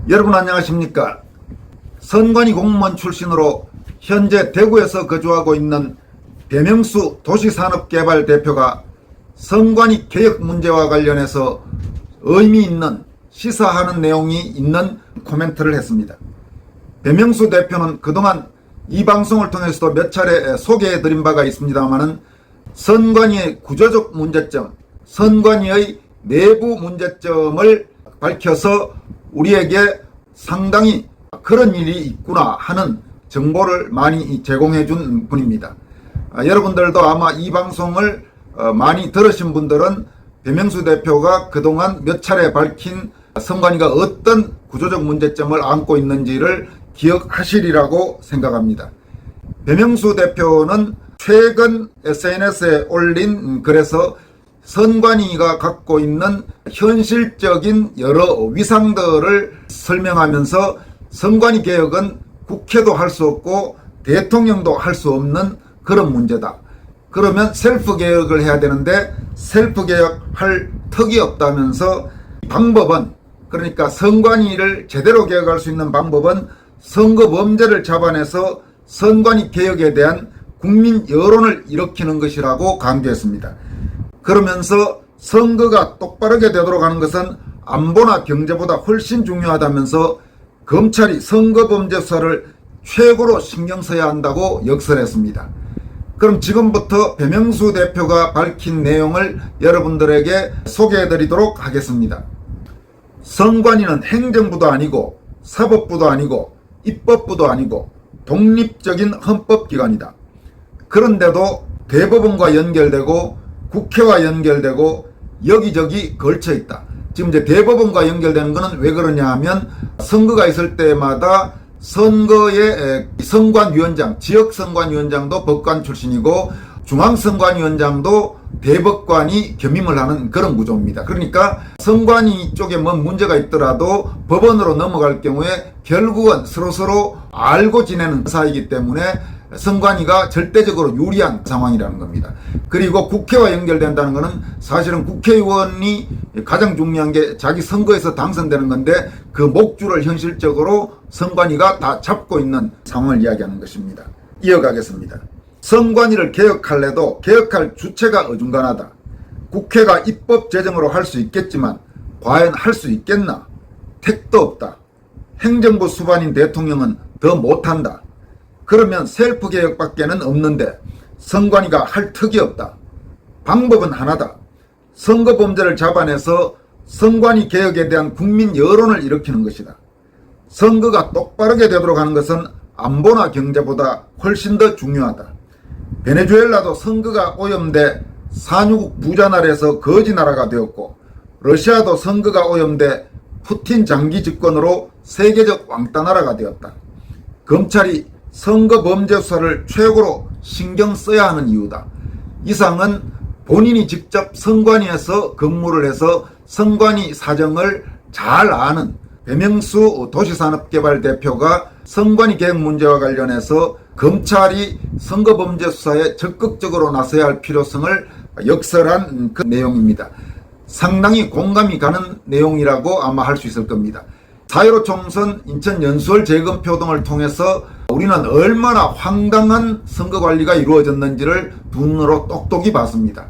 여러분 안녕하십니까? 선관위 공무원 출신으로 현재 대구에서 거주하고 있는 배명수 도시산업개발 대표가 선관위 개혁 문제와 관련해서 의미 있는 시사하는 내용이 있는 코멘트를 했습니다. 배명수 대표는 그동안 이 방송을 통해서도 몇 차례 소개해드린 바가 있습니다마는 선관위의 구조적 문제점, 선관위의 내부 문제점을 밝혀서 우리에게 상당히 그런 일이 있구나 하는 정보를 많이 제공해 준 분입니다. 여러분들도 아마 이 방송을 많이 들으신 분들은 배명수 대표가 그동안 몇 차례 밝힌 선관위가 어떤 구조적 문제점을 안고 있는지를 기억하시리라고 생각합니다. 배명수 대표는 최근 SNS에 올린 글에서 선관위가 갖고 있는 현실적인 여러 위상들을 설명하면서 선관위 개혁은 국회도 할 수 없고 대통령도 할 수 없는 그런 문제다. 그러면 셀프 개혁을 해야 되는데 셀프 개혁할 턱이 없다면서 방법은, 그러니까 선관위를 제대로 개혁할 수 있는 방법은 선거 범죄를 잡아내서 선관위 개혁에 대한 국민 여론을 일으키는 것이라고 강조했습니다. 그러면서 선거가 똑바르게 되도록 하는 것은 안보나 경제보다 훨씬 중요하다면서 검찰이 선거범죄 수사를 최고로 신경 써야 한다고 역설했습니다. 그럼 지금부터 배명수 대표가 밝힌 내용을 여러분들에게 소개해드리도록 하겠습니다. 선관위는 행정부도 아니고 사법부도 아니고 입법부도 아니고 독립적인 헌법기관이다. 그런데도 대법원과 연결되고 국회와 연결되고 여기저기 걸쳐 있다. 지금 이제 대법원과 연결되는 것은 왜 그러냐 하면 선거가 있을 때마다 선거의 선관위원장, 지역선관위원장도 법관 출신이고 중앙선관위원장도 대법관이 겸임을 하는 그런 구조입니다. 그러니까 선관위 쪽에 뭐 문제가 있더라도 법원으로 넘어갈 경우에 결국은 서로서로 알고 지내는 사이기 때문에 선관위가 절대적으로 유리한 상황이라는 겁니다. 그리고 국회와 연결된다는 것은 사실은 국회의원이 가장 중요한 게 자기 선거에서 당선되는 건데 그 목줄을 현실적으로 선관위가 다 잡고 있는 상황을 이야기하는 것입니다. 이어가겠습니다. 선관위를 개혁할래도 개혁할 주체가 어중간하다. 국회가 입법 제정으로 할 수 있겠지만 과연 할 수 있겠나? 택도 없다. 행정부 수반인 대통령은 더 못한다. 그러면 셀프 개혁밖에는 없는데 선관위가 할 턱이 없다. 방법은 하나다. 선거 범죄를 잡아내서 선관위 개혁에 대한 국민 여론을 일으키는 것이다. 선거가 똑바르게 되도록 하는 것은 안보나 경제보다 훨씬 더 중요하다. 베네수엘라도 선거가 오염돼 산유국 부자 나라에서 거지 나라가 되었고 러시아도 선거가 오염돼 푸틴 장기 집권으로 세계적 왕따 나라가 되었다. 검찰이 선거 범죄 수사를 최고로 신경 써야 하는 이유다. 이상은 본인이 직접 선관위에서 근무를 해서 선관위 사정을 잘 아는 배명수 도시산업개발 대표가 선관위 개혁 문제와 관련해서 검찰이 선거 범죄 수사에 적극적으로 나서야 할 필요성을 역설한 그 내용입니다. 상당히 공감이 가는 내용이라고 아마 할 수 있을 겁니다. 4.15 총선 인천 연수원 재검표 등을 통해서 우리는 얼마나 황당한 선거관리가 이루어졌는지를 두 눈으로 똑똑히 봤습니다.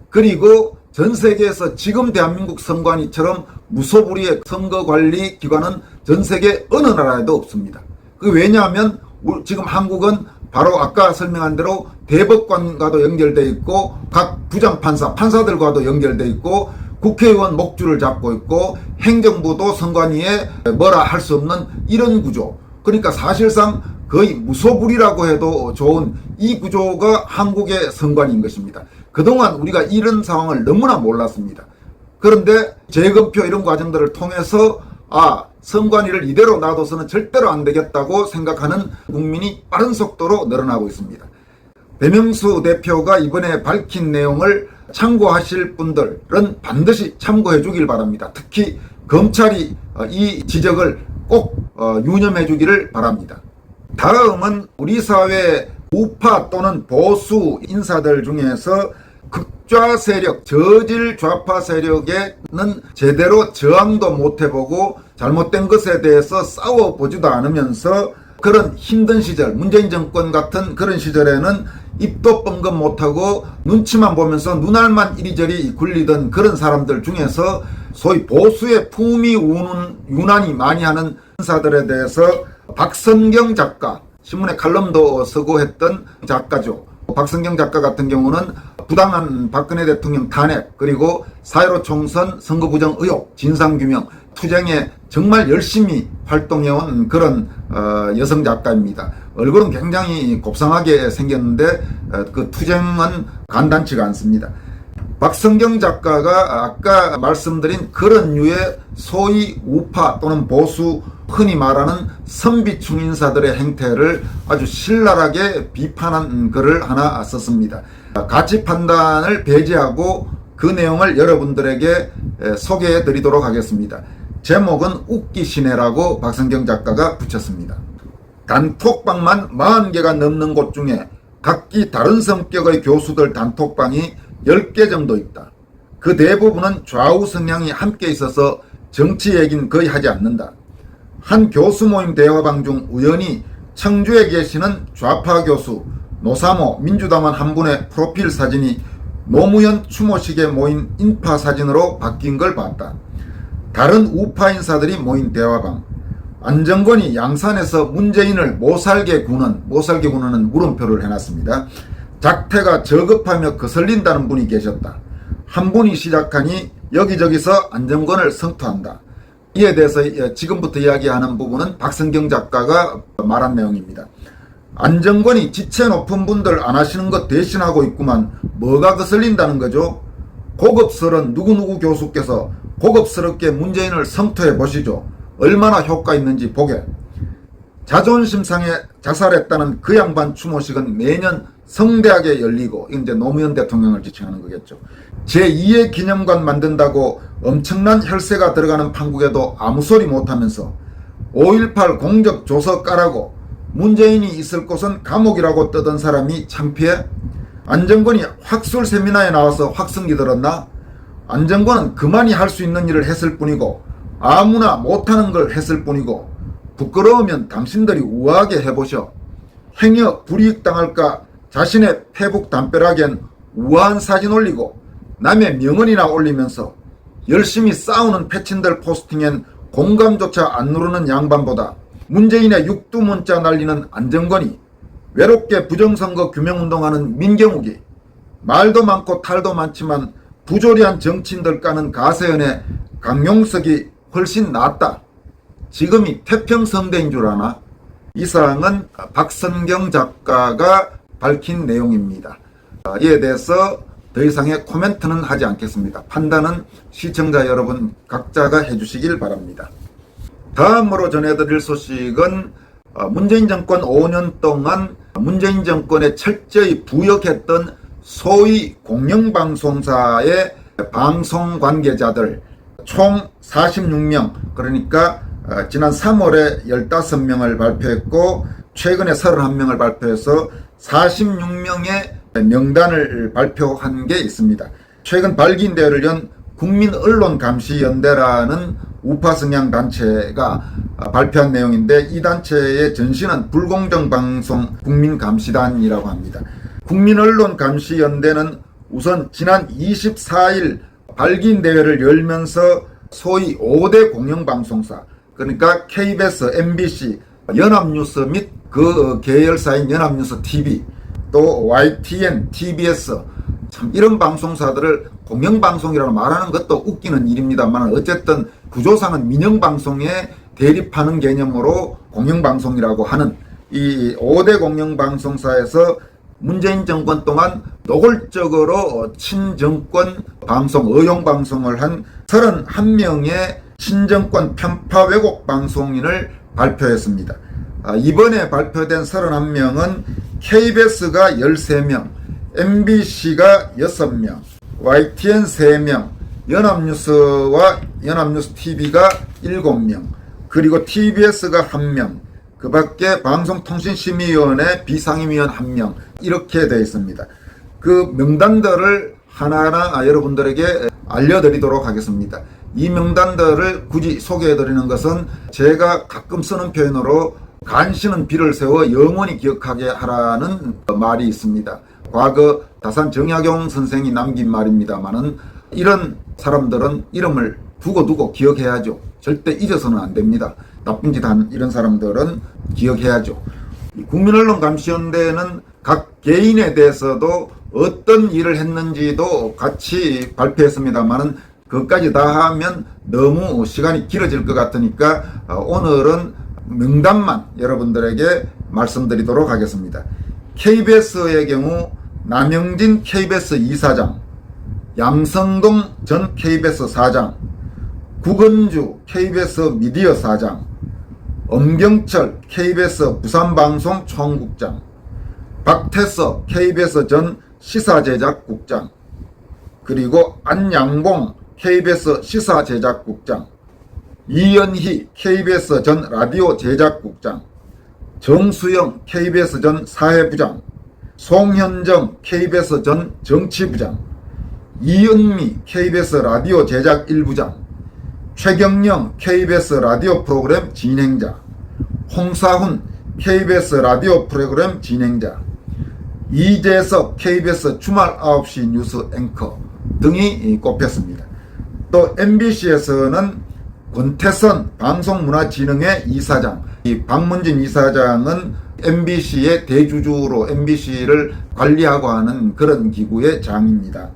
그리고 전 세계에서 지금 대한민국 선관위처럼 무소불위의 선거관리 기관은 전 세계 어느 나라에도 없습니다. 왜냐하면 지금 한국은 바로 아까 설명한 대로 대법관과도 연결되어 있고 각 부장판사, 판사들과도 연결되어 있고 국회의원 목줄을 잡고 있고 행정부도 선관위에 뭐라 할 수 없는 이런 구조. 그러니까 사실상 거의 무소불위라고 해도 좋은 이 구조가 한국의 선관위인 것입니다. 그동안 우리가 이런 상황을 너무나 몰랐습니다. 그런데 재검표 이런 과정들을 통해서 선관위를 이대로 놔둬서는 절대로 안 되겠다고 생각하는 국민이 빠른 속도로 늘어나고 있습니다. 배명수 대표가 이번에 밝힌 내용을 참고하실 분들은 반드시 참고해 주길 바랍니다. 특히 검찰이 이 지적을 꼭 유념해 주기를 바랍니다. 다음은 우리 사회 우파 또는 보수 인사들 중에서 극좌 세력, 저질 좌파 세력에는 제대로 저항도 못 해보고 잘못된 것에 대해서 싸워보지도 않으면서 그런 힘든 시절, 문재인 정권 같은 그런 시절에는 입도 뻥긋 못하고 눈치만 보면서 눈알만 이리저리 굴리던 그런 사람들 중에서 소위 보수의 품위 유난히 많이 하는 인사들에 대해서 박선경 작가, 신문에 칼럼도 쓰고 했던 작가죠. 박선경 작가 같은 경우는 부당한 박근혜 대통령 탄핵, 그리고 4.15 총선 선거 부정 의혹, 진상규명, 투쟁에 정말 열심히 활동해온 그런 여성 작가입니다. 얼굴은 굉장히 곱상하게 생겼는데 그 투쟁은 간단치가 않습니다. 박선경 작가가 아까 말씀드린 그런 류의 소위 우파 또는 보수, 흔히 말하는 선비충 인사들의 행태를 아주 신랄하게 비판한 글을 하나 썼습니다. 가치 판단을 배제하고 그 내용을 여러분들에게 소개해 드리도록 하겠습니다. 제목은 웃기시네라고 박선경 작가가 붙였습니다. 단톡방만 40개가 넘는 곳 중에 각기 다른 성격의 교수들 단톡방이 10개 정도 있다. 그 대부분은 좌우 성향이 함께 있어서 정치 얘기는 거의 하지 않는다. 한 교수 모임 대화방 중 우연히 청주에 계시는 좌파 교수 노사모 민주당원 한 분의 프로필 사진이 노무현 추모식에 모인 인파 사진으로 바뀐 걸 봤다. 다른 우파 인사들이 모인 대화방. 안정권이 양산에서 문재인을 못살게 구는 물음표를 해놨습니다. 작태가 저급하며 거슬린다는 분이 계셨다. 한 분이 시작하니 여기저기서 안정권을 성토한다. 이에 대해서 지금부터 이야기하는 부분은 박선경 작가가 말한 내용입니다. 안정권이 지체 높은 분들 안 하시는 것 대신하고 있구만. 뭐가 거슬린다는 거죠? 고급스런 누구누구 교수께서 고급스럽게 문재인을 성토해 보시죠. 얼마나 효과 있는지 보게. 자존심상에 자살했다는 그 양반 추모식은 매년 성대하게 열리고, 이제 노무현 대통령을 지칭하는 거겠죠. 제2의 기념관 만든다고 엄청난 혈세가 들어가는 판국에도 아무 소리 못하면서 5.18 공적 조서 까라고 문재인이 있을 곳은 감옥이라고 떠든 사람이 창피해? 안정권이 학술 세미나에 나와서 확성기 들었나? 안정권은 그만이 할 수 있는 일을 했을 뿐이고 아무나 못하는 걸 했을 뿐이고, 부끄러우면 당신들이 우아하게 해보셔. 행여 불이익 당할까 자신의 패북 담벼락엔 우아한 사진 올리고 남의 명언이나 올리면서 열심히 싸우는 패친들 포스팅엔 공감조차 안 누르는 양반보다 문재인의 육두문자 날리는 안정권이, 외롭게 부정선거 규명운동하는 민경욱이, 말도 많고 탈도 많지만 부조리한 정치인들 까는 가세연의 강용석이 훨씬 낫다. 지금이 태평성대인 줄 아나? 이상은 박선경 작가가 밝힌 내용입니다. 이에 대해서 더 이상의 코멘트는 하지 않겠습니다. 판단은 시청자 여러분 각자가 해주시길 바랍니다. 다음으로 전해드릴 소식은 문재인 정권 5년 동안 문재인 정권에 철저히 부역했던 소위 공영방송사의 방송 관계자들 총 46명, 그러니까 지난 3월에 15명을 발표했고 최근에 31명을 발표해서 46명의 명단을 발표한 게 있습니다. 최근 발기인대회를 연 국민언론감시연대라는 우파 성향 단체가 발표한 내용인데, 이 단체의 전신은 불공정방송 국민감시단이라고 합니다. 국민언론감시연대는 우선 지난 24일 발기인대회를 열면서 소위 5대 공영방송사, 그러니까 KBS, MBC, 연합뉴스 및 그 계열사인 연합뉴스 TV, 또 YTN, TBS, 참 이런 방송사들을 공영방송이라고 말하는 것도 웃기는 일입니다만, 어쨌든 구조상은 민영방송에 대립하는 개념으로 공영방송이라고 하는 이 5대 공영방송사에서 문재인 정권 동안 노골적으로 친정권 방송, 의용방송을 한 31명의 친정권 편파 왜곡 방송인을 발표했습니다. 이번에 발표된 31명은 KBS가 13명, MBC가 6명, YTN 3명, 연합뉴스와 연합뉴스 TV가 7명, 그리고 TBS가 1명, 그 밖에 방송통신심의위원회 비상임위원 1명, 이렇게 되어 있습니다. 그 명단들을 하나하나 여러분들에게 알려드리도록 하겠습니다. 이 명단들을 굳이 소개해드리는 것은 제가 가끔 쓰는 표현으로 간신은 비를 세워 영원히 기억하게 하라는 말이 있습니다. 과거 다산 정약용 선생이 남긴 말입니다만은 이런 사람들은 이름을 두고 기억해야죠. 절대 잊어서는 안 됩니다. 나쁜 짓 한 이런 사람들은 기억해야죠. 국민언론감시연대는 각 개인에 대해서도 어떤 일을 했는지도 같이 발표했습니다만은 그것까지 다 하면 너무 시간이 길어질 것 같으니까 오늘은 명단만 여러분들에게 말씀드리도록 하겠습니다. KBS의 경우 남영진 KBS 이사장, 양성동 전 KBS 사장, 구건주 KBS 미디어 사장, 엄경철 KBS 부산방송 총국장, 박태석 KBS 전 시사제작국장, 그리고 안양봉 KBS 시사제작국장, 이연희 KBS 전 라디오 제작국장, 정수영 KBS 전 사회부장, 송현정 KBS 전 정치부장, 이은미 KBS 라디오 제작 1부장, 최경영 KBS 라디오 프로그램 진행자, 홍사훈 KBS 라디오 프로그램 진행자, 이재석 KBS 주말 9시 뉴스 앵커 등이 꼽혔습니다. 또 MBC에서는 권태선 방송문화진흥회 이사장, 이 박문진 이사장은 MBC의 대주주로 MBC를 관리하고 하는 그런 기구의 장입니다.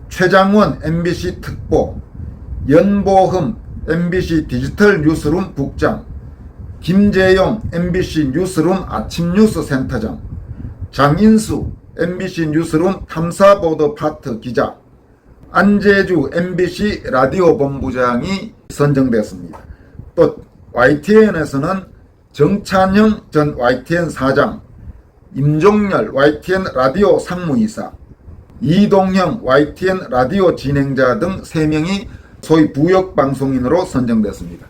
최장원 MBC 특보, 연보흠 MBC 디지털 뉴스룸 국장, 김재용 MBC 뉴스룸 아침뉴스 센터장, 장인수 MBC 뉴스룸 탐사보도 파트 기자, 안재주 MBC 라디오 본부장이 선정됐습니다. 또 YTN에서는 정찬형 전 YTN 사장, 임종열 YTN 라디오 상무이사, 이동형 YTN 라디오 진행자 등 3명이 소위 부역방송인으로 선정됐습니다.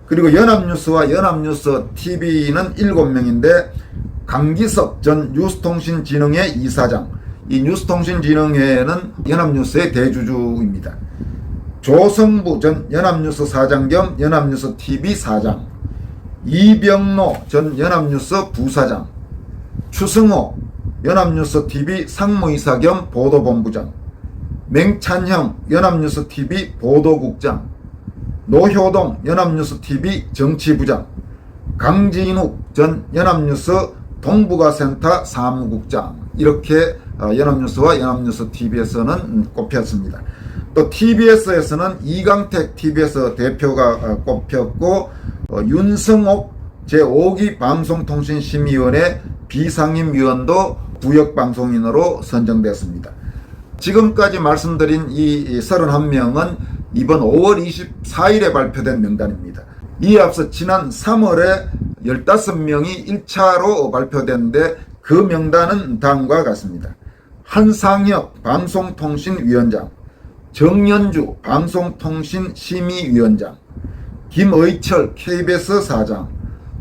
그리고 연합뉴스와 연합뉴스 TV는 7명인데 강기석 전 뉴스통신진흥회 이사장, 이 뉴스통신진흥회는 연합뉴스의 대주주입니다. 조성부 전 연합뉴스 사장 겸 연합뉴스 TV 사장, 이병로 전 연합뉴스 부사장, 추승호 연합뉴스 TV 상무이사 겸 보도본부장, 맹찬형 연합뉴스 TV 보도국장, 노효동 연합뉴스 TV 정치부장, 강진욱 전 연합뉴스 동북아센터 사무국장, 이렇게 연합뉴스와 연합뉴스 TV에서는 꼽혔습니다. 또 TBS에서는 이강택 TBS 대표가 꼽혔고 윤성옥 제5기 방송통신심의위원회 비상임위원도 부역방송인으로 선정됐습니다. 지금까지 말씀드린 이 31명은 이번 5월 24일에 발표된 명단입니다. 이에 앞서 지난 3월에 15명이 1차로 발표됐는데 그 명단은 다음과 같습니다. 한상혁 방송통신위원장, 정연주 방송통신심의위원장, 김의철 KBS 사장,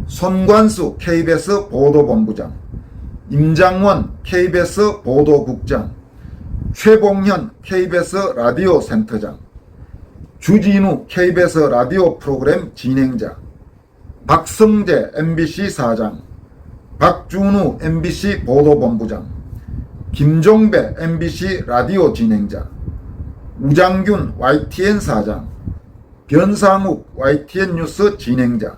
손관수 KBS 보도본부장, 임장원 KBS 보도국장, 최봉현 KBS 라디오 센터장, 주진우 KBS 라디오 프로그램 진행자, 박성재 MBC 사장, 박준우 MBC 보도본부장, 김종배 MBC 라디오 진행자, 우장균 YTN 사장, 변상욱 YTN 뉴스 진행자,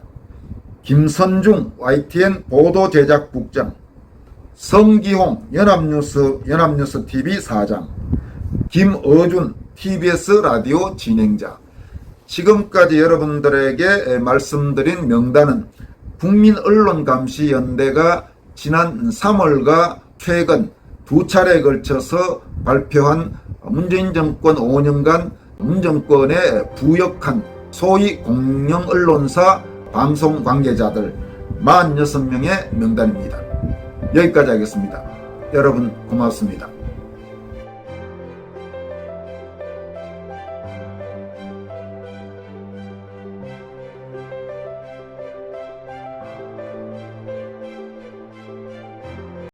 김선중 YTN 보도제작국장, 성기홍 연합뉴스 TV 사장, 김어준 TBS 라디오 진행자. 지금까지 여러분들에게 말씀드린 명단은 국민언론감시연대가 지난 3월과 최근 2차례에 걸쳐서 발표한 문재인 정권 5년간 문정권에 부역한 소위 공영언론사 방송 관계자들 46명의 명단입니다. 여기까지 하겠습니다. 여러분 고맙습니다.